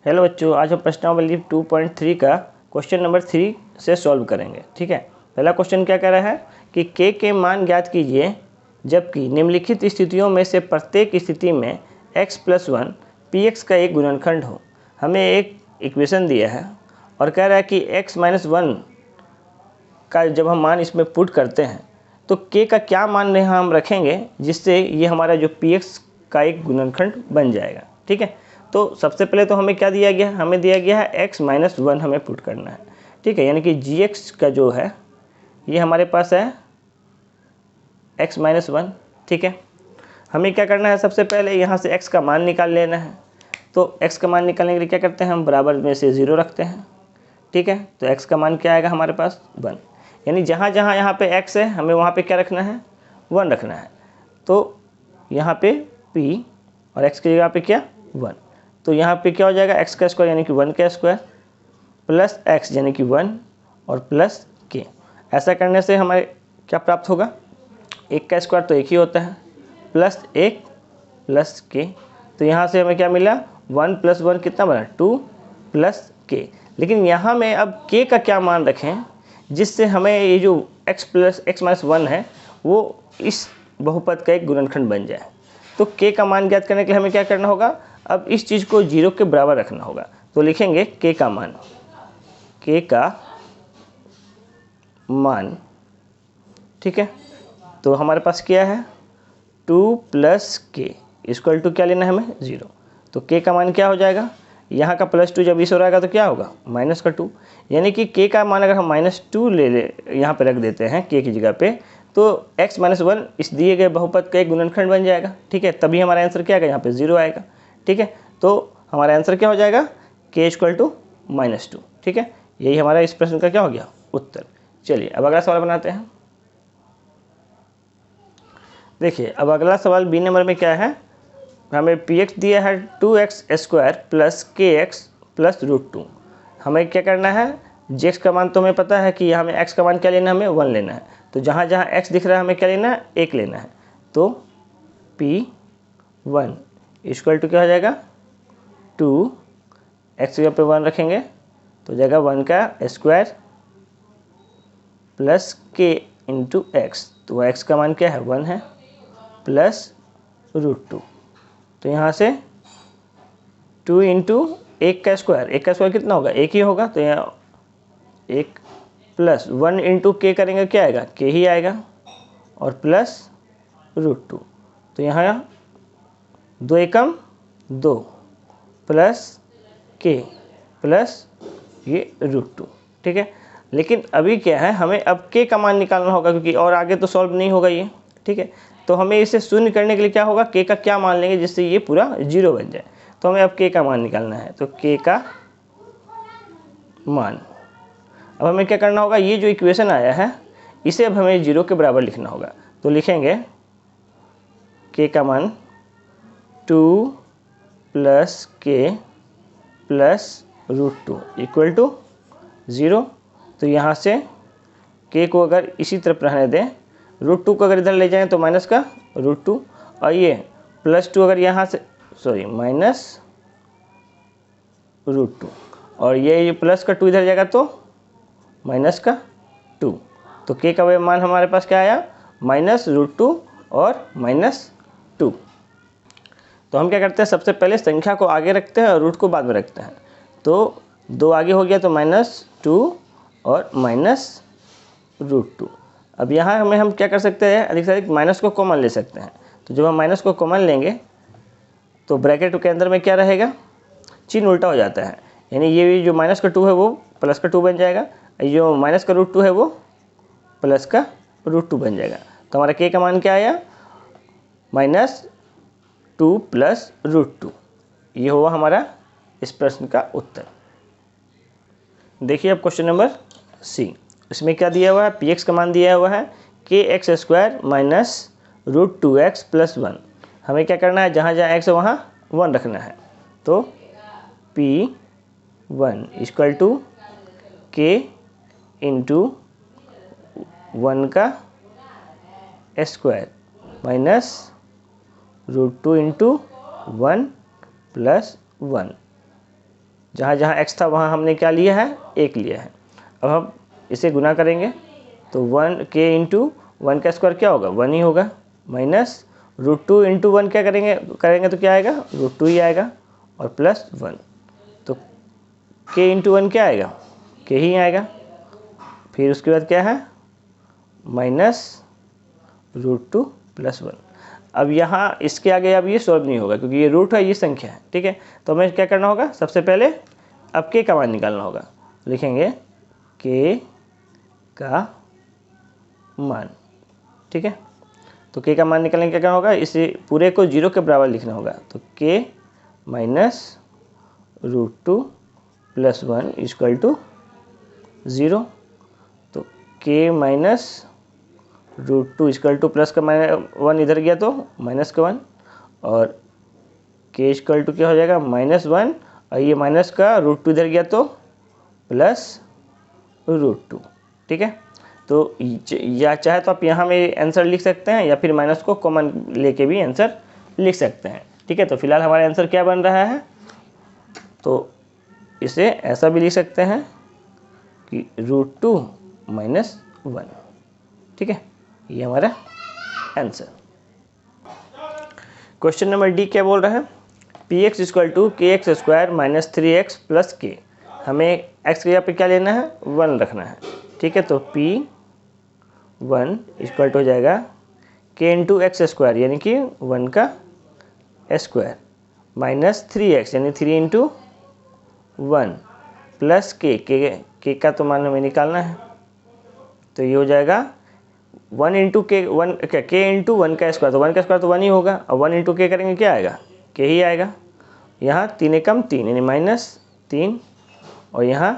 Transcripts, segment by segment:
Hello बच्चों, आज हम प्रश्नावली 2.3 का क्वेश्चन नंबर 3 से सॉल्व करेंगे। ठीक है, पहला क्वेश्चन क्या कह रहा है कि k के मान ज्ञात कीजिए जबकि निम्नलिखित स्थितियों में से प्रत्येक स्थिति में x + 1 px का एक गुणनखंड हो। हमें एक इक्वेशन दिया है और कह रहा है कि x - 1 का जब हम मान इसमें पुट करते हैं तो k का क्या मान यहाँ हम रखेंगे जिससे ये हमारा जो px का एक गुणनखंड बन जाएगा। ठीक है, तो सबसे पहले तो हमें क्या दिया गया है, हमें दिया गया है x - 1 हमें पुट करना है। ठीक है, यानी कि gx का जो है ये हमारे पास है x - 1। ठीक है, हमें क्या करना है, सबसे पहले यहाँ से x का मान निकाल लेना है। तो x का मान निकालने के लिए क्या करते हैं, हम बराबर में से 0 रखते हैं। ठीक है, तो x का मान क्या आएगा हमारे पास 1, यानी जहाँ जहाँ यहाँ पे x है हमें वहाँ पे क्या रखना है, 1 रखना है। तो यहाँ पे p और x की जगह पे क्या 1, तो यहाँ पे क्या हो जाएगा x का स्क्वायर यानी कि 1 का स्क्वायर प्लस x यानी कि 1 और प्लस k। ऐसा करने से हमारे क्या प्राप्त होगा, 1 का स्क्वायर तो 1 ही होता है प्लस 1 प्लस k। तो यहाँ से हमें क्या मिला, 1 + 1 कितना बना 2 प्लस k। लेकिन यहाँ में अब k का क्या मान रखें जिससे हमें ये जो x - 1 है वो इस बहुपद का एक गुणनखंड बन जाए। तो k का मान ज्ञात करने के लिए हमें क्या करना होगा, अब इस चीज़ को 0 के बराबर रखना होगा। तो लिखेंगे k का मान। ठीक है, तो हमारे पास क्या है 2 + k इक्वल टू क्या लेना है हमें 0। तो k का मान क्या हो जाएगा, यहाँ का +2 जब इस हो रहेगा तो क्या होगा -2, यानी कि k का मान अगर हम -2 ले यहाँ पे रख देते हैं k की जगह पे, तो x - 1 इस दिए गए बहुपद का एक गुणनखंड बन जाएगा। ठीक है, तभी हमारा आंसर क्या आएगा, यहाँ पे 0 आएगा। ठीक है, तो हमारा आंसर क्या हो जाएगा k = -2। ठीक है, यही हमारा इस प्रश्न का क्या हो गया उत्तर। चलिए अब अगला सवाल बनाते हैं। देखिए अब अगला सवाल बी नंबर में क्या है, हमें px दिया है 2x² + kx + √2। हमें क्या करना है, gx का मान तो हमें पता है कि हमें x का मान क्या लेना है, हमें 1 लेना है। तो जहाँ जहाँ x दिख रहा है हमें क्या लेना है, 1 लेना है। तो p1 इक्वल टू क्या हो जाएगा 2 x की जगह पे 1 रखेंगे तो जाएगा 1 का स्क्वायर प्लस k × x। तो x का मान क्या है 1 है प्लस √2। तो यहाँ से 2 × 1 का स्क्वायर कितना होगा, 1 ही होगा। तो यहाँ 1 प्लस 1 × k करेंगे क्या आएगा, k ही आएगा और प्लस √2। तो यहाँ 2 एकम 2 प्लस k प्लस ये √2। ठीक है, लेकिन अभी क्या है, हमें अब k का मान निकालना होगा क्योंकि और आगे तो सॉल्व नहीं होगा ये। ठीक है, तो हमें इसे शून्य करने के लिए क्या होगा, k का क्या मान लेंगे जिससे ये पूरा 0 बन जाए। तो हमें अब k का मान निकालना है। तो k का मान, अब हमें क्या करना होगा, ये जो इक्वेशन आया है इसे अब हमें 0 के बराबर लिखना होगा। तो लिखेंगे k का मान 2 + k + √2 इक्वल टू 0। तो यहाँ से k को अगर इसी तरफ रहने दें, √2 को अगर इधर ले जाएं तो माइनस का √2 और ये +2 अगर यहाँ से माइनस √2 और ये प्लस का 2 इधर जाएगा तो माइनस का 2। तो k का मान हमारे पास क्या आया, -√2 और -2। तो हम क्या करते हैं, सबसे पहले संख्या को आगे रखते हैं और रूट को बाद में रखते हैं। तो 2 आगे हो गया तो -2 और -√2। अब यहाँ हम क्या कर सकते हैं, अधिक से अधिक माइनस को कॉमन ले सकते हैं। तो जब हम माइनस को कॉमन लेंगे तो ब्रैकेट के अंदर में क्या रहेगा, चिन्ह उल्टा हो जाता है, यानी ये जो माइनस का 2 है वो प्लस का 2 बन जाएगा, जो माइनस का √2 है वो प्लस का √2 बन जाएगा। तो हमारा k का मान क्या आया, -2 + √2। ये हुआ हमारा इस प्रश्न का उत्तर। देखिए अब क्वेश्चन नंबर सी, इसमें क्या दिया हुआ है, px का मान दिया हुआ है kx² - √2x + 1। हमें क्या करना है, जहाँ जहाँ x है वहाँ 1 रखना है। तो p1 इक्वल टू k × 1 का स्क्वायर माइनस √2 × 1 + 1 जहाँ जहाँ x था वहाँ हमने क्या लिया है, 1 लिया है। अब हम इसे गुना करेंगे तो 1k इंटू 1 का स्क्वायर क्या होगा, 1 ही होगा, माइनस √2 इंटू 1 क्या करेंगे तो क्या आएगा, √2 ही आएगा, और प्लस 1, तो k इंटू 1 क्या आएगा, k ही आएगा। फिर उसके बाद क्या है, माइनस √2 प्लस 1। अब यहाँ इसके आगे अब ये सॉल्व नहीं होगा क्योंकि ये रूट है, ये संख्या है, ठीक है। तो हमें क्या करना होगा, सबसे पहले अब k का मान निकालना होगा। लिखेंगे k का मान, ठीक है। तो k का मान निकालने क्या करना होगा, इसे पूरे को 0 के बराबर लिखना होगा। तो k minus √2 plus 1 equal to 0। तो k minus √2 equal to plus का -1 इधर गया तो माइनस का 1, और k इक्वल टू क्या हो जाएगा, -1, और ये माइनस का √2 इधर गया तो प्लस √2, ठीक है। तो या चाहे तो आप यहाँ में आंसर लिख सकते हैं या फिर माइनस को कॉमन लेके भी आंसर लिख सकते हैं, ठीक है। तो फिलहाल हमारा आंसर क्या बन रहा है, तो इसे ऐसा भी लिख सकते हैं कि √2 माइनस 1, ठीक है। ये हमारा आंसर। क्वेश्चन नंबर डी क्या बोल रहा है, px equal to kx² minus 3x plus k। हमें x के यहाँ पे क्या लेना है, 1 रखना है, ठीक है। तो p1 इक्वल टू हो जाएगा k इंटू x² यानी कि 1 का स्क्वायर माइनस 3x यानी 3 इंटू 1 प्लस k का तो मान हमें निकालना है। तो ये हो जाएगा 1 इंटू k, 1 k इंटू 1 का स्क्वायर, तो 1 का स्क्वायर तो 1 ही होगा, और 1 इंटू k करेंगे क्या आएगा, k ही आएगा। यहाँ 3 एकम 3 यानी -3, और यहाँ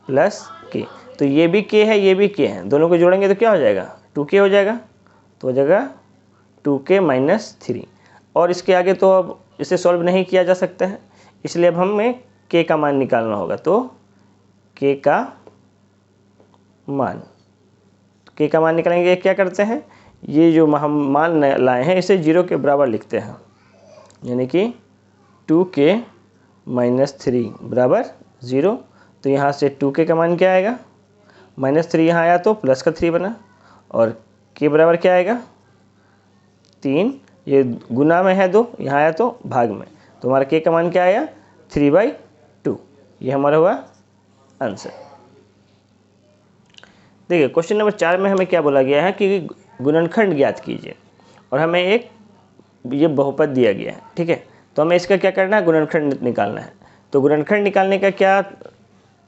प्लस k। तो ये भी k है, ये भी k है, दोनों को जोड़ेंगे तो क्या हो जाएगा, 2k हो जाएगा। तो हो जाएगा 2k माइनस 3, और इसके आगे तो अब इसे सॉल्व नहीं किया जा सकता है, इसलिए अब हमें k का मान निकालना होगा। तो k का मान, k का मान निकालेंगे, क्या करते हैं, ये जो हम मान लाए हैं इसे 0 के बराबर लिखते हैं, यानी कि 2k माइनस 3 बराबर 0। तो यहाँ से 2k का मान क्या आएगा, -3 यहाँ आया तो प्लस का 3 बना, और k बराबर क्या आएगा 3, ये गुना में है 2, यहाँ आया तो भाग में, तो हमारा k का मान क्या आया 3/2। ये हमारा हुआ आंसर। देखिए क्वेश्चन नंबर 4 में हमें क्या बोला गया है कि गुणनखंड ज्ञात कीजिए, और हमें एक ये बहुपद दिया गया है, ठीक है। तो हमें इसका क्या करना है, गुणनखंड निकालना है। तो गुणनखंड निकालने का क्या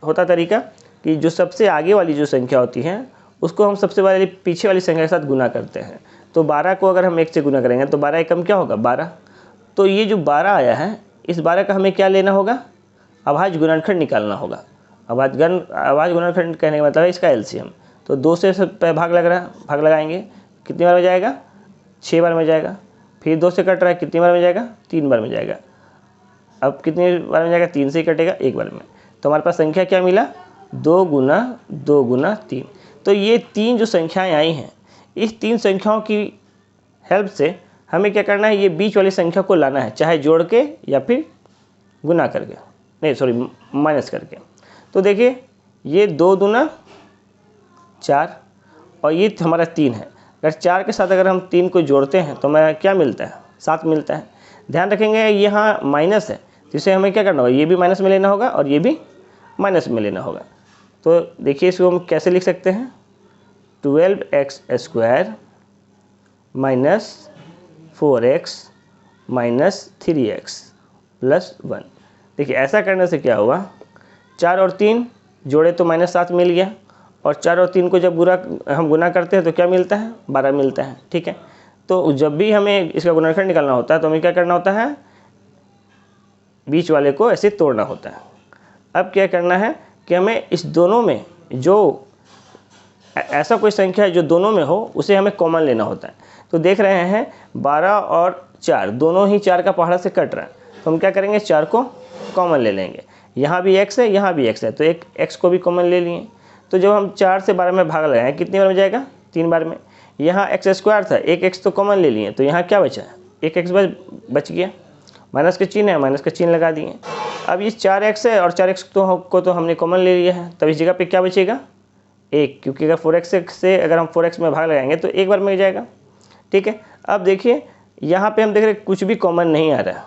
होता तरीका कि जो सबसे आगे वाली जो संख्या होती है उसको हम सबसे वाली पीछे वाली संख्या के साथ गुना करते हैं। तो 12 को अगर हम 1 से गुना करेंगे तो 12 एकम क्या होगा, 12। तो ये जो 12 आया है, इस 12 का हमें क्या लेना होगा, अभाज्य गुणनखंड निकालना होगा। अभाज्य गुणनखंड कहने का मतलब है इसका एलसीएम। तो 2 से भाग लग रहा है, भाग लगाएंगे, कितनी बार में जाएगा, 6 बार में जाएगा। फिर 2 से कट रहा है, कितनी बार में जाएगा, 3 बार में जाएगा। अब कितनी बार में जाएगा, 3 से ही कटेगा, 1 बार में। तो हमारे पास संख्या क्या मिला, 2 गुना 2 गुना 3। तो ये 3 जो संख्याएं आई हैं, इस 3 संख्याओं की हेल्प से हमें क्या करना है, ये बीच वाली संख्या को लाना है, चाहे जोड़ के या फिर गुना करके, नहीं सॉरी माइनस करके। तो देखिए ये 2 दूना 4 और ये हमारा 3 है। अगर 4 के साथ अगर हम 3 को जोड़ते हैं तो हमें क्या मिलता है, 7 मिलता है। ध्यान रखेंगे यहाँ माइनस है, तो इसे हमें क्या करना होगा, ये भी माइनस में लेना होगा और ये भी माइनस में लेना होगा। तो देखिए इसको हम कैसे लिख सकते हैं, 12x² minus 4x minus 3x plus 1। देखिए ऐसा करने से क्या हुआ, 4 और 3 जोड़े तो -7 मिल गया, और 4 और 3 को जब हम गुना करते हैं तो क्या मिलता है, 12 मिलता है, ठीक है। तो जब भी हमें इसका गुणनखंड निकालना होता है तो हमें क्या करना होता है, बीच वाले को ऐसे तोड़ना होता है। अब क्या करना है कि हमें इस दोनों में जो ऐसा कोई संख्या है जो दोनों में हो उसे हमें कॉमन लेना होता है। तो देख रहे हैं 12 और 4 दोनों ही 4 का पहाड़ा से कट रहा है, तो हम क्या करेंगे, 4 को कॉमन ले लेंगे। यहाँ भी x है, यहाँ भी x है, तो एक x को भी कॉमन ले लिए। तो जब हम 4 से 12 में भाग लगाएं कितनी बार में जाएगा, 3 बार में। यहाँ x² था, एक x तो कॉमन ले लिए, तो यहाँ क्या बचा, एक x बच गया। माइनस का चिन्ह है, माइनस का चिन्ह लगा दिए। अब ये 4x है और 4x को तो हमने कॉमन ले लिया है, तब इस जगह पे क्या बचेगा 1, क्योंकि अगर 4x से अगर हम 4x में भाग लगाएंगे तो एक बार में जाएगा। ठीक है, अब देखिए यहाँ पे हम देख रहे हैं कुछ भी कॉमन नहीं आ रहा,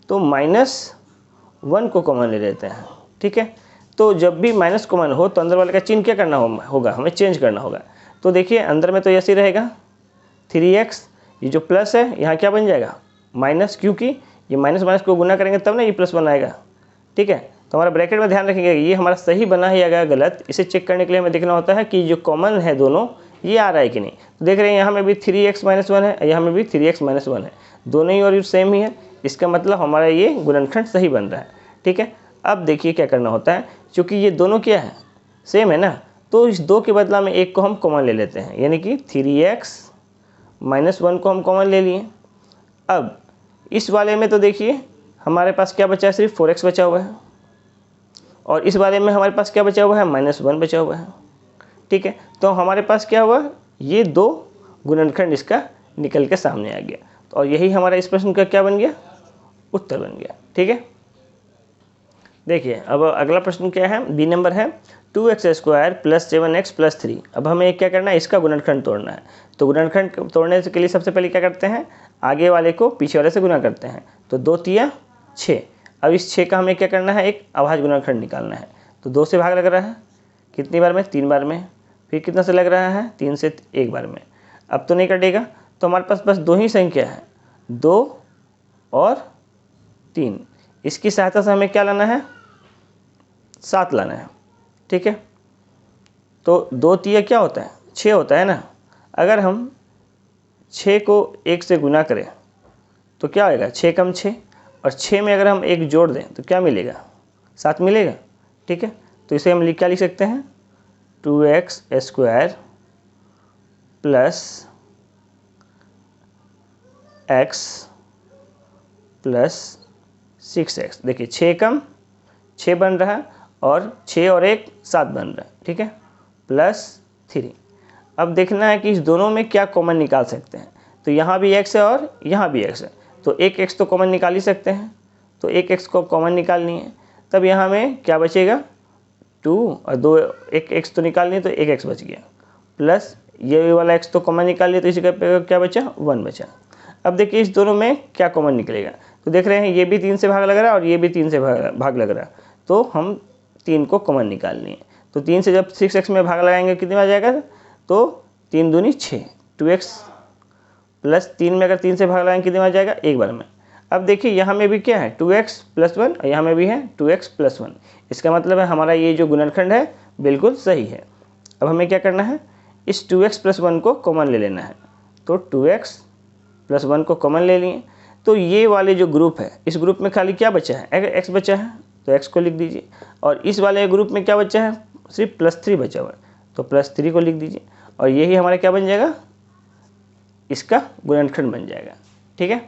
तो -1 को कॉमन ले लेते हैं। ठीक है, तो जब भी माइनस कॉमन हो तो अंदर वाले का चिन्ह क्या करना होगा, हमें चेंज करना होगा। तो देखिए अंदर में तो ऐसे ही रहेगा 3x, ये जो प्लस है यहाँ क्या बन जाएगा माइनस, क्योंकि ये माइनस माइनस को गुना करेंगे तब ना ये प्लस बनाएगा। ठीक है, तो हमारा ब्रैकेट में ध्यान रखेंगे ये हमारा सही बना है या गलत, इसे चेक करने के लिए हमें देखना होता है कि जो कॉमन है दोनों ये आ रहा है कि नहीं। तो देख रहे हैं यहाँ में भी 3x - 1 है, यहाँ में भी 3x - 1 है, दोनों ही और सेम ही है, इसका मतलब हमारा ये गुणनखंड सही बन रहा है। ठीक है, अब देखिए क्या करना होता है, क्योंकि ये दोनों क्या है सेम है ना, तो इस 2 के बदला में 1 को हम कॉमन ले लेते हैं, यानी कि 3x - 1 को हम कॉमन ले लिए। अब इस वाले में तो देखिए हमारे पास क्या बचा है, सिर्फ 4x बचा हुआ है, और इस वाले में हमारे पास क्या बचा हुआ है -1 बचा हुआ है। ठीक है, तो हमारे पास क्या हुआ, ये 2 गुणनखंड इसका निकल के सामने आ गया, और यही हमारा इस प्रश्न का क्या बन गया, उत्तर बन गया। ठीक है, देखिए अब अगला प्रश्न क्या है, बी नंबर है 2x² + 7x + 3। अब हमें क्या करना है, इसका गुणनखंड तोड़ना है। तो गुणनखंड तोड़ने के लिए सबसे पहले क्या करते हैं, आगे वाले को पीछे वाले से गुना करते हैं, तो 2 तिया 6। अब इस 6 का हमें क्या करना है, एक अभाज्य गुणनखंड निकालना है। तो 2 से भाग लग रहा है कितनी बार में, 3 बार में, फिर कितना से लग रहा है 3 से 1 बार में। अब तो नहीं कटेगा, तो हमारे पास बस 2 ही संख्या है, 2 और 3। इसकी सहायता से हमें क्या लाना है, 7 लाना है। ठीक है, तो 2 तिया क्या होता है 6 होता है ना। अगर हम 6 को 1 से गुना करें तो क्या आएगा 6 कम 6, और 6 में अगर हम 1 जोड़ दें तो क्या मिलेगा 7 मिलेगा। ठीक है, तो इसे हम क्या लिख सकते हैं 2x² + x + 6x। देखिए 6 कम 6 बन रहा है, और 6 और 1 7 बन रहा है। ठीक है, +3। अब देखना है कि इस दोनों में क्या कॉमन निकाल सकते हैं। तो यहाँ भी x है और यहाँ भी x है, तो एक x तो कॉमन निकाल ही सकते हैं, तो एक x को कॉमन निकालनी है। तब यहाँ में क्या बचेगा 2 और 2, एक x तो निकालनी है तो एक x बच गया, प्लस ये वाला x तो कॉमन निकाल लिया, तो इसी का क्या बचा 1 बचा। अब देखिए इस दोनों में क्या कॉमन निकलेगा, तो देख रहे हैं ये भी 3 से भाग लग रहा है और ये भी 3 से भाग लग रहा है, तो हम 3 को कॉमन निकालनी है। तो 3 से जब 6x में भाग लगाएंगे कितने में आ जाएगा, तो 3 दूनी 6, 2x + 3 में अगर 3 से भाग लगाएंगे कितने में आ जाएगा, एक बार में। अब देखिए यहाँ में भी क्या है 2x + 1 और यहाँ में भी है 2x + 1। इसका मतलब है हमारा ये जो गुणनखंड है बिल्कुल सही है। अब हमें क्या करना है, इस 2x + 1 को कॉमन ले लेना है। तो 2x + 1 को कॉमन ले लिए, तो ये वाले जो ग्रुप है इस ग्रुप में खाली क्या बचा है, अगर x बचा है तो x को लिख दीजिए, और इस वाले ग्रुप में क्या बचा है, सिर्फ +3 बचा हुआ है, तो +3 को लिख दीजिए, और यही हमारा क्या बन जाएगा, इसका गुणनखंड बन जाएगा। ठीक है,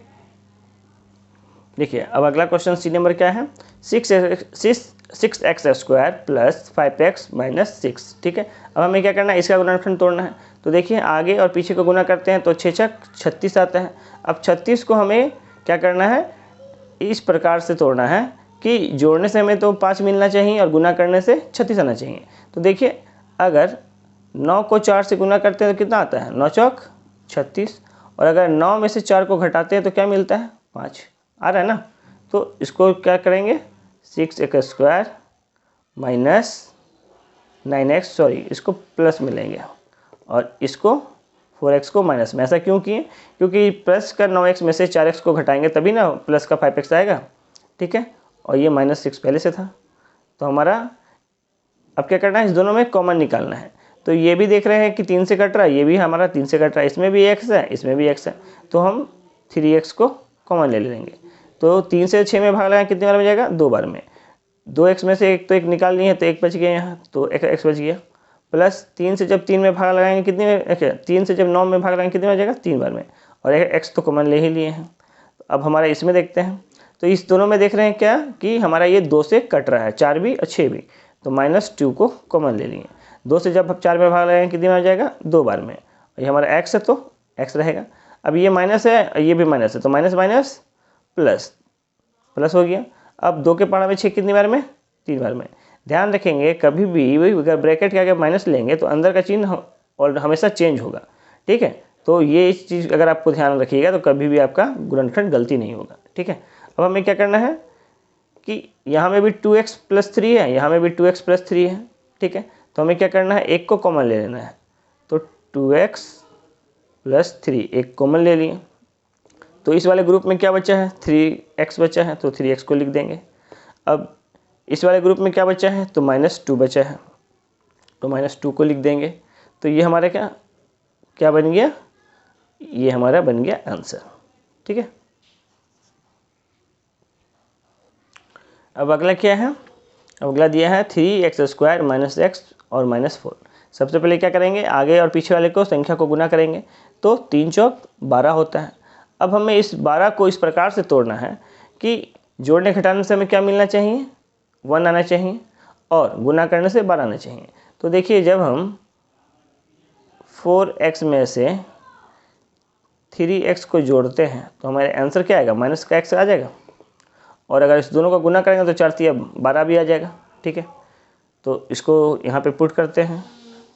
देखिए अब अगला क्वेश्चन सी नंबर क्या है, 6x² + 5x - 6। ठीक है, अब हमें क्या करना है, इसका गुणनखंड तोड़ना है। तो देखिए आगे और पीछे को गुना करते हैं तो 6 × 36 आता है। अब 36 को हमें क्या करना है, इस प्रकार से तोड़ना है कि जोड़ने से हमें तो 5 मिलना चाहिए और गुना करने से 36 आना चाहिए। तो देखिए अगर 9 को 4 से गुना करते हैं तो कितना आता है, 9 चौक 36, और अगर 9 में से 4 को घटाते हैं तो क्या मिलता है 5 आ रहा है ना। तो इसको क्या करेंगे 6x² - 9x, सॉरी इसको प्लस में लेंगे, और इसको 4x को माइनस में। ऐसा क्यों किए, क्योंकि प्लस का 9x में से 4x को घटाएंगे तभी ना प्लस का 5x आएगा। ठीक है, और ये -6 पहले से था, तो हमारा अब क्या करना है, इस दोनों में कॉमन निकालना है। तो ये भी देख रहे हैं कि 3 से कट रहा है, ये भी हमारा 3 से कट रहा है, इसमें भी x है इसमें भी x है, तो हम 3x को कॉमन ले लेंगे। तो 3 से 6 में भाग लगाएं कितनी बार में जाएगा, 2 बार में। 2x में से एक तो एक निकालनी है तो एक बच गया यहाँ, तो एक x बच गया, प्लस 3 से जब 3 में भाग लगाएंगे कितने में, 3 से जब 9 में भाग लगाएंगे कितने में जाएगा, 3 बार में, और एक x तो कॉमन ले ही लिए हैं। अब हमारा इसमें देखते हैं, तो इस दोनों में देख रहे हैं क्या कि हमारा ये 2 से कट रहा है, 4 भी और 6 भी, तो -2 को कॉमन ले लिए। 2 से जब 4 में भाग लगाएंगे कितने में आ जाएगा, 2 बार में, और ये हमारा x है तो x रहेगा। अब ये माइनस है ये भी माइनस है, तो माइनस माइनस प्लस, प्लस हो गया। अब 2 के पहाड़ा में 6 कितनी बार में, 3 बार में। ध्यान रखेंगे कभी भी अगर ब्रैकेट के आगे माइनस लेंगे तो अंदर का चिन्ह और हमेशा चेंज होगा, ठीक है। तो ये इस चीज़ अगर आपको ध्यान रखिएगा तो कभी भी आपका गुणनखंड गलती नहीं होगा, ठीक है। अब हमें क्या करना है कि यहाँ में भी 2x + 3 है, यहाँ में भी 2x + 3 है, ठीक है। तो हमें क्या करना है, एक को कॉमन ले लेना है। तो 2x + 3 एक कॉमन ले लिए। तो इस वाले ग्रुप में क्या बचा है, 3x बचा है, तो 3x को लिख देंगे। अब इस वाले ग्रुप में क्या बचा है, तो -2 बचा है, तो -2 को लिख देंगे। तो ये हमारा क्या बन गया, ये हमारा बन गया आंसर, ठीक है। अब अगला क्या है, अब अगला दिया है 3x² - x और -4। सबसे पहले क्या करेंगे, आगे और पीछे वाले को संख्या को गुना करेंगे, तो 3 चौक 12 होता है। अब हमें इस 12 को इस प्रकार से तोड़ना है कि जोड़ने घटाने से हमें क्या मिलना चाहिए, 1 आना चाहिए, और गुना करने से 12 आना चाहिए। तो देखिए जब हम 4x में से 3x को जोड़ते हैं तो हमारे आंसर क्या आएगा, -x आ जाएगा। और अगर इस दोनों का गुना करेंगे तो 4 × 12 भी आ जाएगा, ठीक है। तो इसको यहाँ पे पुट करते हैं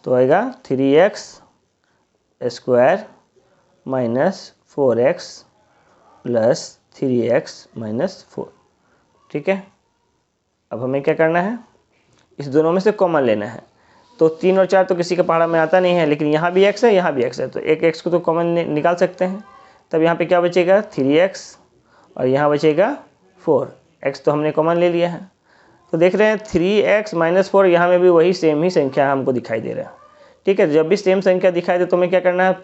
तो आएगा 3x² - 4x + 3x - 4, ठीक है। अब हमें क्या करना है, इस दोनों में से कॉमन लेना है। तो 3 और 4 तो किसी के पहाड़ा में आता नहीं है, लेकिन यहाँ भी x है, यहाँ भी x है, तो एक x को तो कॉमन निकाल सकते हैं। तब यहाँ पे क्या बचेगा, 3x, और यहाँ बचेगा 4x, तो हमने कॉमन ले लिया है। तो देख रहे हैं 3x - 4, यहाँ में भी वही सेम ही संख्या हमको दिखाई दे रहा है, ठीक है। जब भी सेम संख्या दिखाई दे तो हमें क्या करना है,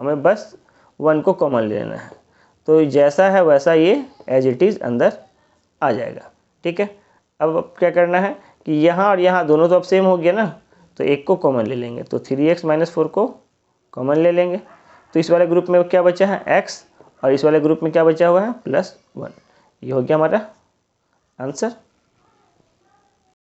हमें बस 1 को कॉमन ले लेना है। तो जैसा है वैसा ये एज इट इज़ अंदर आ जाएगा, ठीक है। अब क्या करना है कि यहाँ और यहाँ दोनों तो अब सेम हो गया ना, तो एक को कॉमन ले लेंगे। तो 3x - 4 को कॉमन ले लेंगे। तो इस वाले ग्रुप में क्या बचा है, x, और इस वाले ग्रुप में क्या बचा हुआ है, +1। ये हो गया हमारा आंसर।